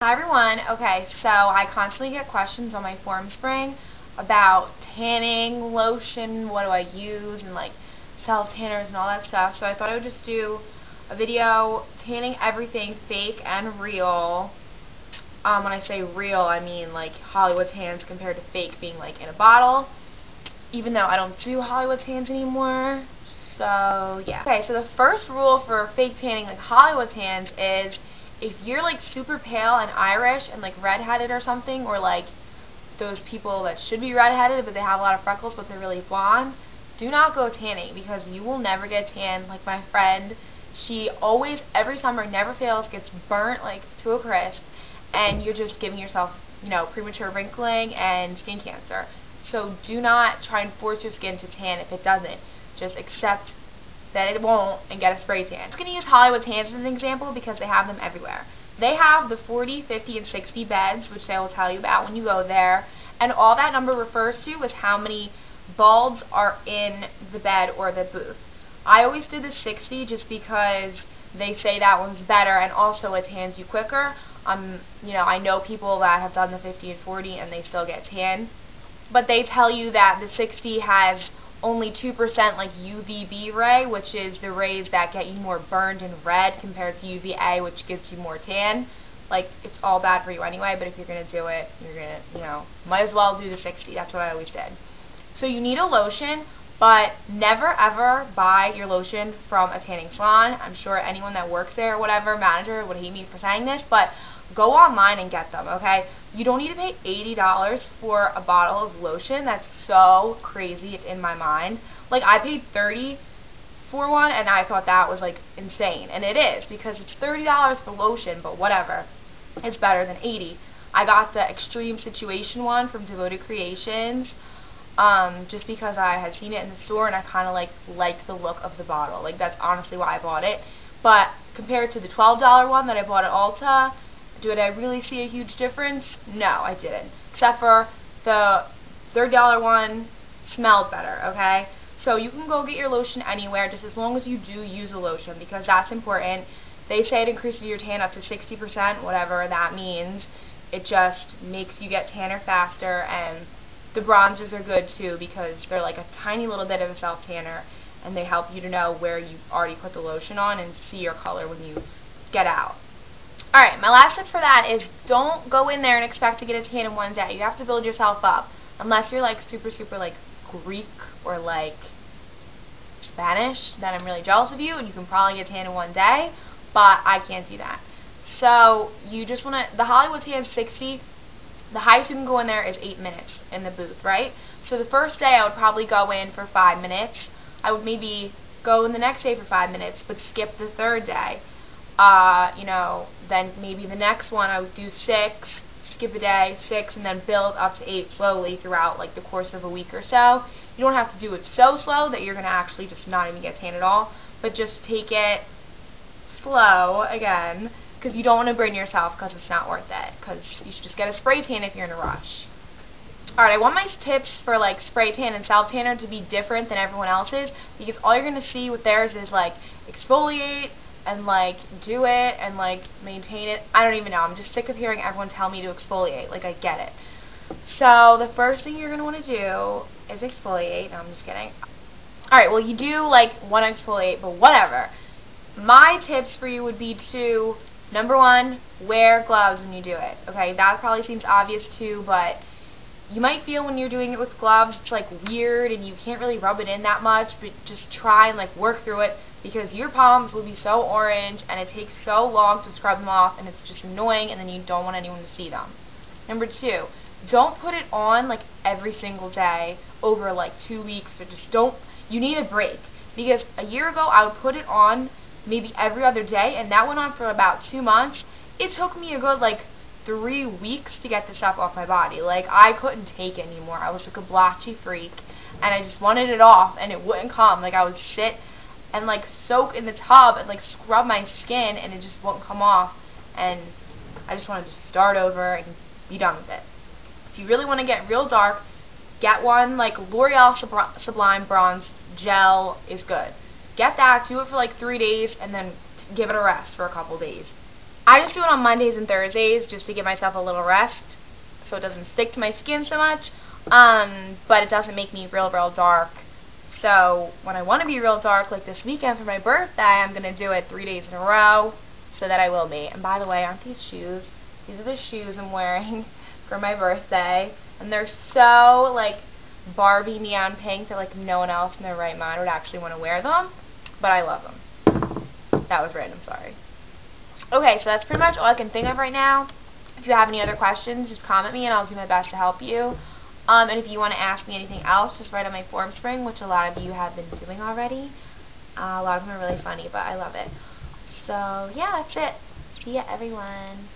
Hi everyone. Okay, so I constantly get questions on my forum spring about tanning lotion, what do I use, and like self tanners and all that stuff. So I thought I would just do a video tanning everything fake and real. When I say real, I mean like Hollywood tans compared to fake being like in a bottle. Even though I don't do Hollywood tans anymore. So yeah. Okay, so the first rule for fake tanning, like Hollywood tans, is if you're like super pale and Irish and like redheaded or something, or like those people that should be redheaded but they have a lot of freckles but they're really blonde, do not go tanning because you will never get tan. Like my friend, she always, every summer, never fails, gets burnt like to a crisp, and you're just giving yourself, premature wrinkling and skin cancer. So do not try and force your skin to tan if it doesn't. Just accept that it won't and get a spray tan. I'm just going to use Hollywood tans as an example because they have them everywhere. They have the 40, 50, and 60 beds, which they will tell you about when you go there, and all that number refers to is how many bulbs are in the bed or the booth. I always did the 60 just because they say that one's better and also it tans you quicker. I know people that have done the 50 and 40 and they still get tan, but they tell you that the 60 has only 2% like UVB ray, which is the rays that get you more burned and red compared to UVA, which gives you more tan. Like, it's all bad for you anyway, but if you're going to do it, you're going to, might as well do the 60. That's what I always did. So you need a lotion, but never ever buy your lotion from a tanning salon. I'm sure anyone that works there or whatever, manager, would hate me for saying this, but go online and get them, okay? You don't need to pay $80 for a bottle of lotion. That's so crazy. It's in my mind. Like, I paid $30 for one, and I thought that was, like, insane. And it is, because it's $30 for lotion, but whatever. It's better than $80. I got the Extreme Situation one from Devoted Creations, just because I had seen it in the store, and I kind of, liked the look of the bottle. Like, that's honestly why I bought it. But compared to the $12 one that I bought at Ulta, did I really see a huge difference? No, I didn't. Except for the $30 one smelled better, okay? So you can go get your lotion anywhere, just as long as you do use a lotion, because that's important. They say it increases your tan up to 60%, whatever that means. It just makes you get tanner faster, and the bronzers are good too, because they're like a tiny little bit of a self-tanner, and they help you to know where you already put the lotion on and see your color when you get out. Alright, my last tip for that is don't go in there and expect to get a tan in one day. You have to build yourself up. Unless you're like super like Greek or like Spanish, then I'm really jealous of you and you can probably get a tan in one day, but I can't do that. So you just want to, the Hollywood tan 60, the highest you can go in there is 8 minutes in the booth, right? So the first day I would probably go in for 5 minutes. I would maybe go in the next day for 5 minutes, but skip the third day. Then maybe the next one I would do 6, skip a day, 6, and then build up to 8 slowly throughout like the course of a week or so. You don't have to do it so slow that you're going to actually just not even get tan at all, but just take it slow again, because you don't want to burn yourself, because it's not worth it, because you should just get a spray tan if you're in a rush. Alright, I want my tips for like spray tan and self tanner to be different than everyone else's, because all you're going to see with theirs is like exfoliate and like do it and like maintain it. I don't even know. I'm just sick of hearing everyone tell me to exfoliate. Like, I get it. So the first thing you're going to want to do is exfoliate. No, I'm just kidding. Alright, well, you do like want to exfoliate, but whatever. My tips for you would be to, number one, wear gloves when you do it. Okay, that probably seems obvious too, but you might feel when you're doing it with gloves it's like weird and you can't really rub it in that much, but just try and like work through it, because your palms will be so orange and it takes so long to scrub them off, and it's just annoying, and then you don't want anyone to see them. Number two, don't put it on like every single day over like 2 weeks, or just don't, you need a break, because a year ago I would put it on maybe every other day, and that went on for about 2 months. It took me a good like 3 weeks to get the stuff off my body. Like, I couldn't take it anymore. I was like a blotchy freak, and I just wanted it off, and it wouldn't come. Like, I would sit and like soak in the tub and like scrub my skin, and it just won't come off, and I just wanted to start over and be done with it. If you really want to get real dark, get one like L'Oreal Sublime Bronze Gel is good. Get that, do it for like 3 days, and then give it a rest for a couple days. I just do it on Mondays and Thursdays just to give myself a little rest so it doesn't stick to my skin so much. But it doesn't make me real dark. So when I want to be real dark, like this weekend for my birthday, I'm going to do it 3 days in a row so that I will be. And by the way, aren't these shoes? These are the shoes I'm wearing for my birthday. And they're so, like, Barbie neon pink that, like, no one else in their right mind would actually want to wear them. But I love them. That was random, sorry. Okay, so that's pretty much all I can think of right now. If you have any other questions, just comment me and I'll do my best to help you. And if you want to ask me anything else, just write on my form spring, which a lot of you have been doing already. A lot of them are really funny, but I love it. So, yeah, that's it. See ya, everyone.